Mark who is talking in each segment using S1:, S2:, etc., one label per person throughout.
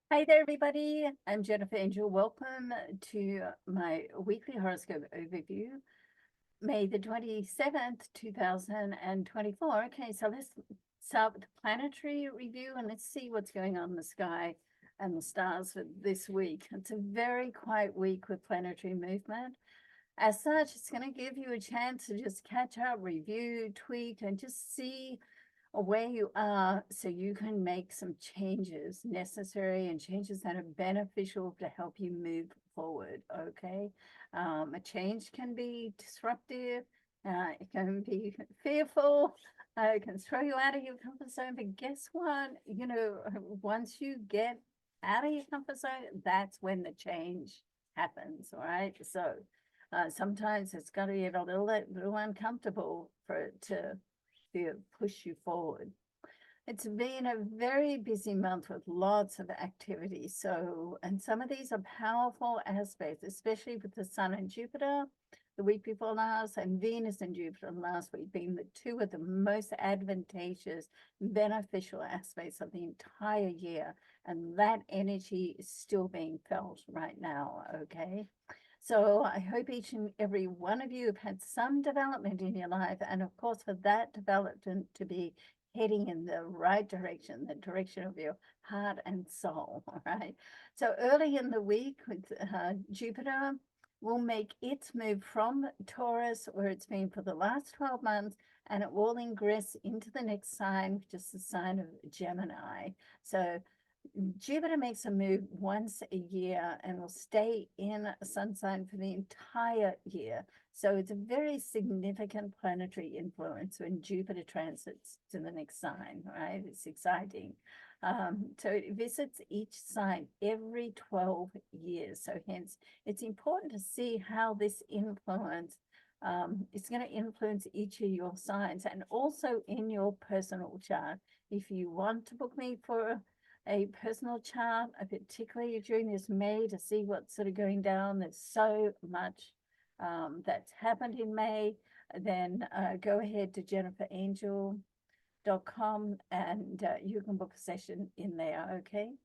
S1: Hi there, everybody. I'm Jennifer Angel. Welcome to my weekly horoscope overview, May the 27th, 2024. Okay, so let's start with the planetary review and let's see what's going on in the sky and the stars for this week. It's a very quiet week with planetary movement. As such, it's going to give you a chance to just catch up, review, tweak, and just see where you are so you can make some changes necessary and changes that are beneficial to help you move forward. Okay. A change can be disruptive, it can be fearful, it can throw you out of your comfort zone. But guess what? Once you get out of your comfort zone, that's when the change happens. All right. So sometimes it's got to get a little uncomfortable for it to push you forward. It's been a very busy month with lots of activity. So, and some of these are powerful aspects, especially with the Sun and Jupiter the week before last, and Venus and Jupiter last week being the two of the most advantageous, beneficial aspects of the entire year. And that energy is still being felt right now. Okay. So I hope each and every one of you have had some development in your life. And of course, for that development to be heading in the right direction, the direction of your heart and soul, all right? So early in the week with Jupiter will make its move from Taurus, where it's been for the last 12 months, and it will ingress into the next sign, which is the sign of Gemini. So Jupiter makes a move once a year and will stay in a sun sign for the entire year. So it's a very significant planetary influence when Jupiter transits to the next sign, right? It's exciting. So it visits each sign every 12 years. So hence, it's important to see how this influence is going to influence each of your signs and also in your personal chart. If you want to book me for a personal chart, particularly during this May, to see what's sort of going down. There's so much that's happened in May. Then go ahead to jenniferangel.com and you can book a session in there, okay?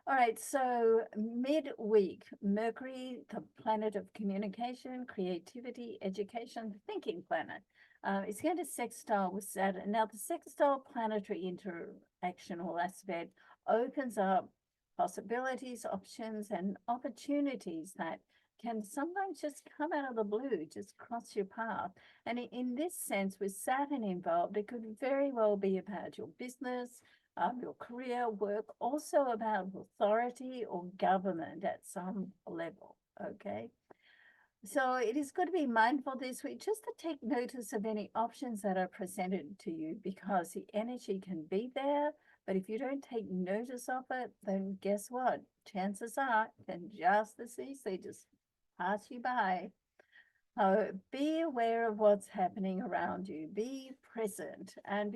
S1: All right, so midweek, Mercury, the planet of communication, creativity, education, the thinking planet, is going to sextile with Saturn. Now, the sextile planetary interaction or aspect opens up possibilities, options, and opportunities that can sometimes just come out of the blue, just cross your path. And in this sense, with Saturn involved, it could very well be about your business, your career, work, also about authority or government at some level, okay? So it is good to be mindful this week, just to take notice of any options that are presented to you, because the energy can be there, but if you don't take notice of it, then guess what? Chances are it can just as easily just pass you by. Be aware of what's happening around you. Be present and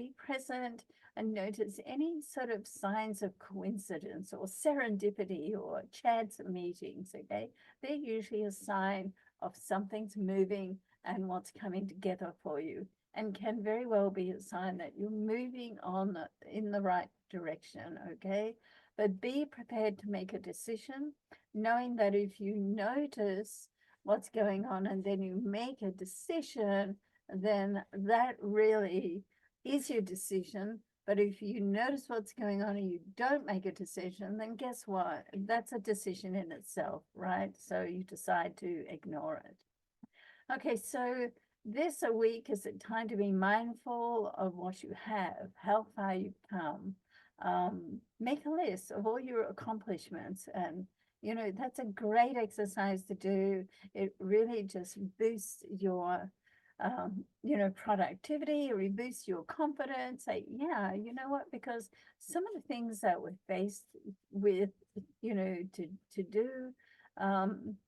S1: notice any sort of signs of coincidence or serendipity or chance meetings, okay? They're usually a sign of something's moving and what's coming together for you, and can very well be a sign that you're moving on in the right direction, okay? But be prepared to make a decision, knowing that if you notice what's going on and then you make a decision, then that really is your decision. But if you notice what's going on and you don't make a decision, then guess what? That's a decision in itself, right? So you decide to ignore it. Okay, so this a week is a time to be mindful of what you have, how far you've come. Make a list of all your accomplishments, and that's a great exercise to do. It really just boosts your productivity, or boosts your confidence. Say, yeah, you know what, because some of the things that we're faced with, to do,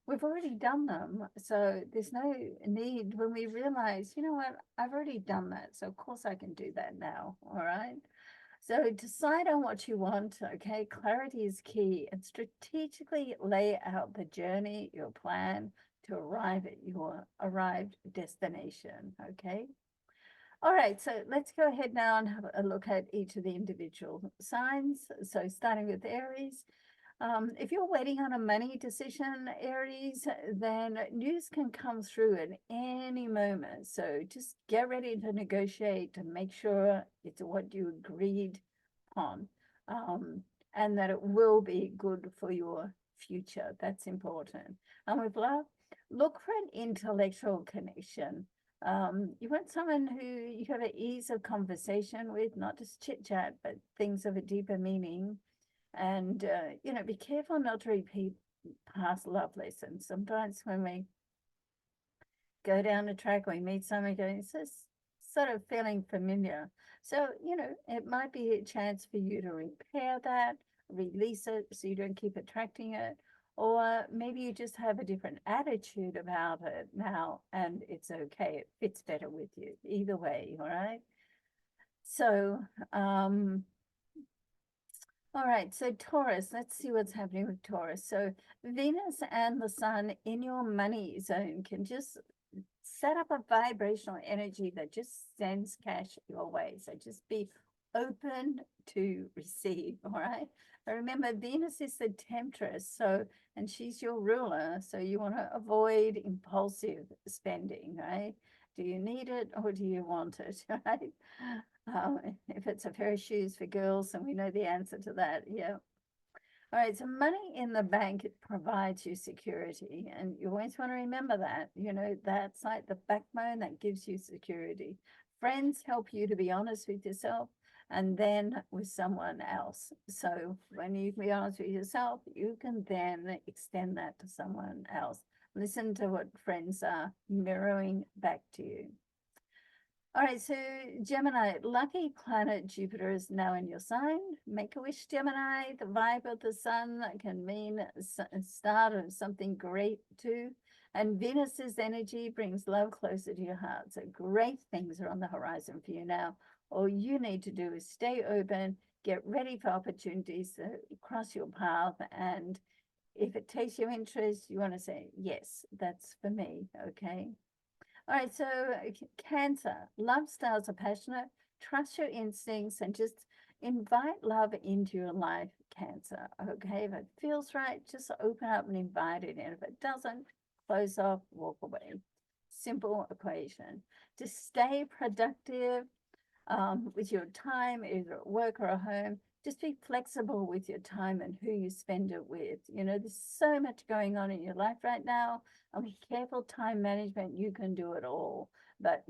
S1: we've already done them. So there's no need when we realize, you know what, I've already done that. So of course I can do that now. All right. So decide on what you want, okay? Clarity is key, and strategically lay out the journey, your plan to arrive at your arrived destination, okay? All right, so let's go ahead now and have a look at each of the individual signs. So starting with Aries, If you're waiting on a money decision, Aries, then news can come through at any moment. So just get ready to negotiate to make sure it's what you agreed on, and that it will be good for your future. That's important. And with love, look for an intellectual connection. You want someone who you have an ease of conversation with, not just chit chat, but things of a deeper meaning. And, be careful not to repeat past love lessons. Sometimes when we go down the track, we meet someone going, it's just sort of feeling familiar. So, it might be a chance for you to repair that, release it so you don't keep attracting it. Or maybe you just have a different attitude about it now, and it's okay. It fits better with you. Either way, all right? So, all right, so Taurus, let's see what's happening with Taurus. So Venus and the Sun in your money zone can just set up a vibrational energy that just sends cash your way. So just be open to receive, all right? But remember, Venus is the temptress, and she's your ruler, so you want to avoid impulsive spending, right? Do you need it or do you want it, right? If it's a pair of shoes for girls, and we know the answer to that, yeah. All right, so money in the bank provides you security, and you always want to remember that. That's like the backbone that gives you security. Friends help you to be honest with yourself and then with someone else. So when you can be honest with yourself, you can then extend that to someone else. Listen to what friends are mirroring back to you. All right, so Gemini, lucky planet Jupiter is now in your sign. Make a wish, Gemini. The vibe of the sun can mean a start of something great too. And Venus's energy brings love closer to your heart. So great things are on the horizon for you now. All you need to do is stay open, get ready for opportunities to cross your path. And if it takes your interest, you want to say, yes, that's for me, okay? All right, so Cancer, love styles are passionate, trust your instincts, and just invite love into your life, Cancer, okay? If it feels right, just open up and invite it in. If it doesn't, close off, walk away. Simple equation. Just stay productive with your time, either at work or at home. Just be flexible with your time and who you spend it with. There's so much going on in your life right now. And with careful time management, you can do it all. But,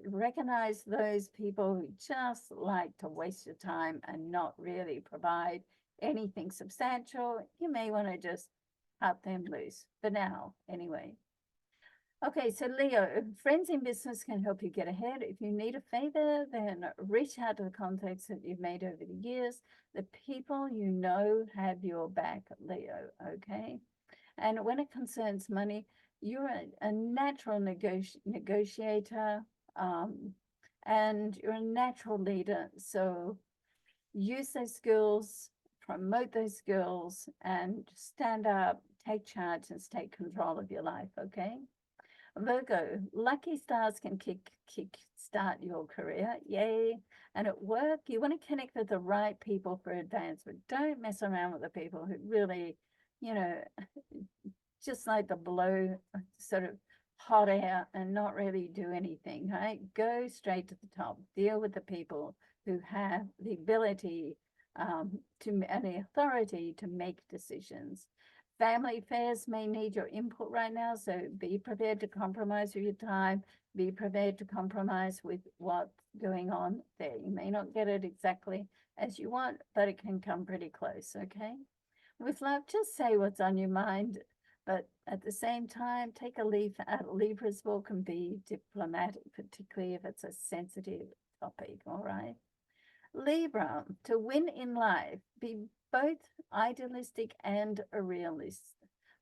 S1: recognize those people who just like to waste your time and not really provide anything substantial. You may want to just cut them loose for now, anyway. Okay, so Leo, friends in business can help you get ahead. If you need a favor, then reach out to the contacts that you've made over the years. The people you know have your back, Leo, okay? And when it concerns money, you're a natural negotiator, and you're a natural leader. So use those skills, promote those skills, and stand up, take charge, and take control of your life, okay? Virgo, lucky stars can kick-start your career. Yay. And at work, you want to connect with the right people for advancement. Don't mess around with the people who really, just like to blow sort of hot air and not really do anything, right? Go straight to the top. Deal with the people who have the ability and the authority to make decisions. Family affairs may need your input right now, so be prepared to compromise with your time. Be prepared to compromise with what's going on there. You may not get it exactly as you want, but it can come pretty close, okay? With love, just say what's on your mind, but at the same time, take a leaf out of Libra's book and be diplomatic, particularly if it's a sensitive topic, all right? Libra, to win in life, be both idealistic and a realist,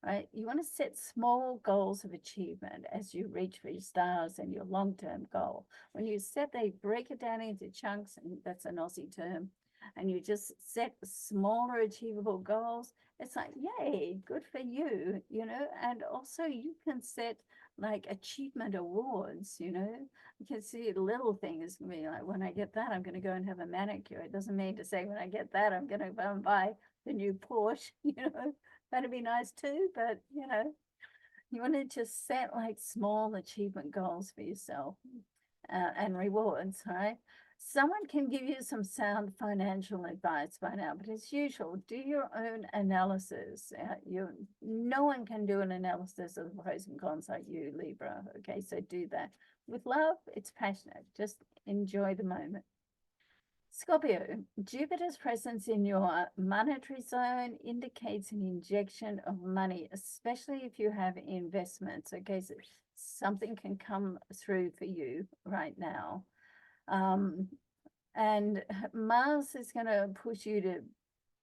S1: right? You want to set small goals of achievement as you reach for your stars and your long-term goal. When you set, they break it down into chunks, and that's an Aussie term, and you just set smaller achievable goals. It's like, yay, good for you, and also you can set like achievement awards, you can see little things can be like, when I get that, I'm going to go and have a manicure. It doesn't mean to say when I get that, I'm going to go and buy the new Porsche, that'd be nice too. But, you want to just set like small achievement goals for yourself and rewards, right? Someone can give you some sound financial advice by now, but as usual, do your own analysis. No one can do an analysis of the pros and cons like you, Libra. Okay, so do that. With love, it's passionate. Just enjoy the moment. Scorpio, Jupiter's presence in your monetary zone indicates an injection of money, especially if you have investments. Okay, so something can come through for you right now. And Mars is going to push you to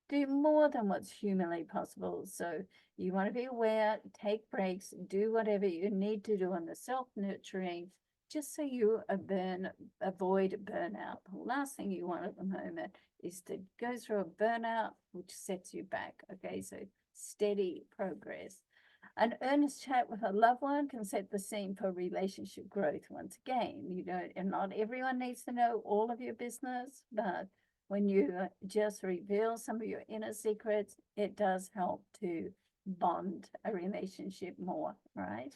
S1: do more than what's humanly possible. So you want to be aware, take breaks, do whatever you need to do on the self-nurturing, just so you avoid burnout. The last thing you want at the moment is to go through a burnout, which sets you back. Okay, so steady progress. An earnest chat with a loved one can set the scene for relationship growth once again. And not everyone needs to know all of your business, but when you just reveal some of your inner secrets, it does help to bond a relationship more, right?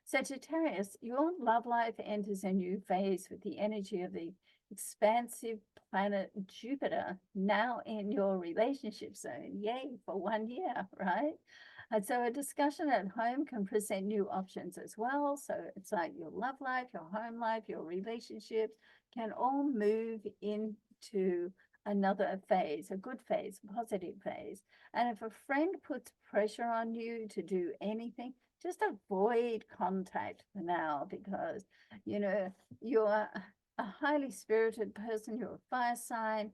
S1: Sagittarius, your love life enters a new phase with the energy of the expansive planet Jupiter now in your relationship zone. Yay, for 1 year, right? And so a discussion at home can present new options as well. So it's like your love life, your home life, your relationships can all move into another phase, a good phase, a positive phase. And if a friend puts pressure on you to do anything, just avoid contact for now, because, you're a highly spirited person, you're a fire sign.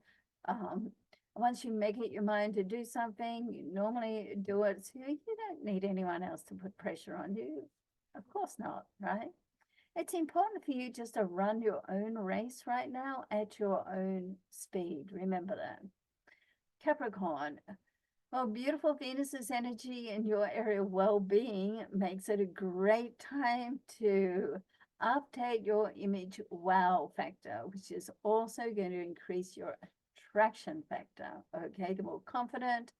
S1: Once you make it your mind to do something, you normally do it. So you don't need anyone else to put pressure on you. Of course not, right? It's important for you just to run your own race right now at your own speed. Remember that. Capricorn. Well, beautiful Venus's energy in your area of well-being makes it a great time to update your image wow factor, which is also going to increase your attraction factor. Okay, the more confident,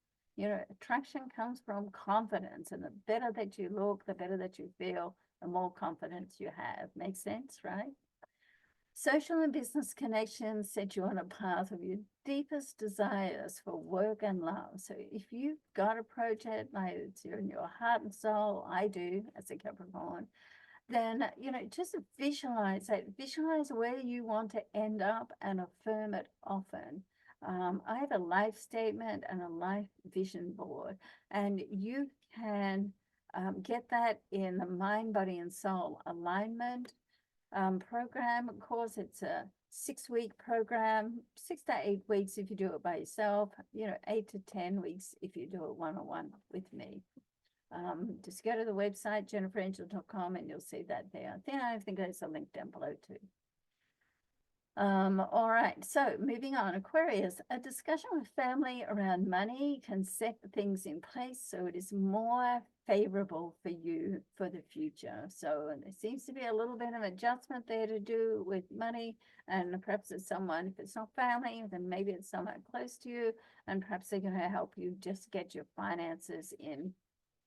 S1: attraction comes from confidence, and the better that you look, the better that you feel, the more confidence you have. Makes sense, right? Social and business connections set you on a path of your deepest desires for work and love. So if you've got a project like it's in your heart and soul, I do as a Capricorn, then, just visualize that. Visualize where you want to end up and affirm it often. I have a life statement and a life vision board, and you can get that in the mind, body, and soul alignment program. Of course, it's a 6-week program, 6 to 8 weeks if you do it by yourself, 8 to 10 weeks if you do it one-on-one with me. Just go to the website, jenniferangel.com, and you'll see that there. I think there's a link down below too. All right, so moving on. Aquarius, a discussion with family around money can set things in place so it is more favorable for you for the future. So there seems to be a little bit of adjustment there to do with money, and perhaps it's someone, if it's not family, then maybe it's someone close to you, and perhaps they're going to help you just get your finances in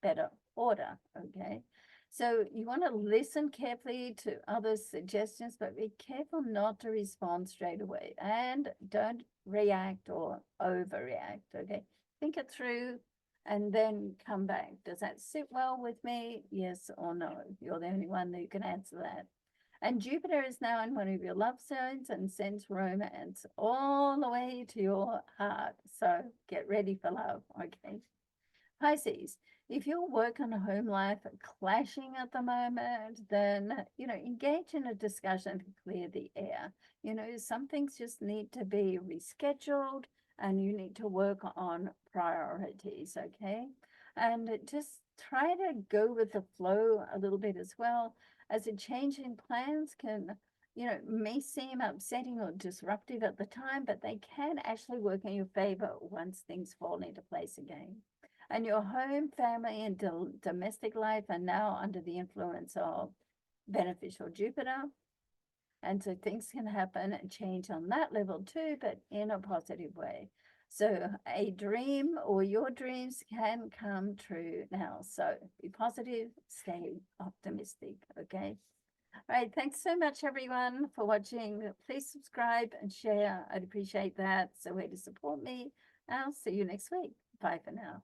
S1: better order. Okay, so you want to listen carefully to others' suggestions, but be careful not to respond straight away, and don't react or overreact. Okay, think it through and then come back. Does that sit well with me? Yes or no? You're the only one who can answer that. And Jupiter is now in one of your love zones and sends romance all the way to your heart. So get ready for love. Okay. Pisces, if your work and home life are clashing at the moment, then, engage in a discussion to clear the air. Some things just need to be rescheduled, and you need to work on priorities, okay? And just try to go with the flow a little bit as well, as a change in plans can, may seem upsetting or disruptive at the time, but they can actually work in your favor once things fall into place again. And your home, family, and domestic life are now under the influence of beneficial Jupiter. And so things can happen and change on that level too, but in a positive way. So a dream or your dreams can come true now. So be positive, stay optimistic. Okay. All right. Thanks so much, everyone, for watching. Please subscribe and share. I'd appreciate that. So way to support me. I'll see you next week. Bye for now.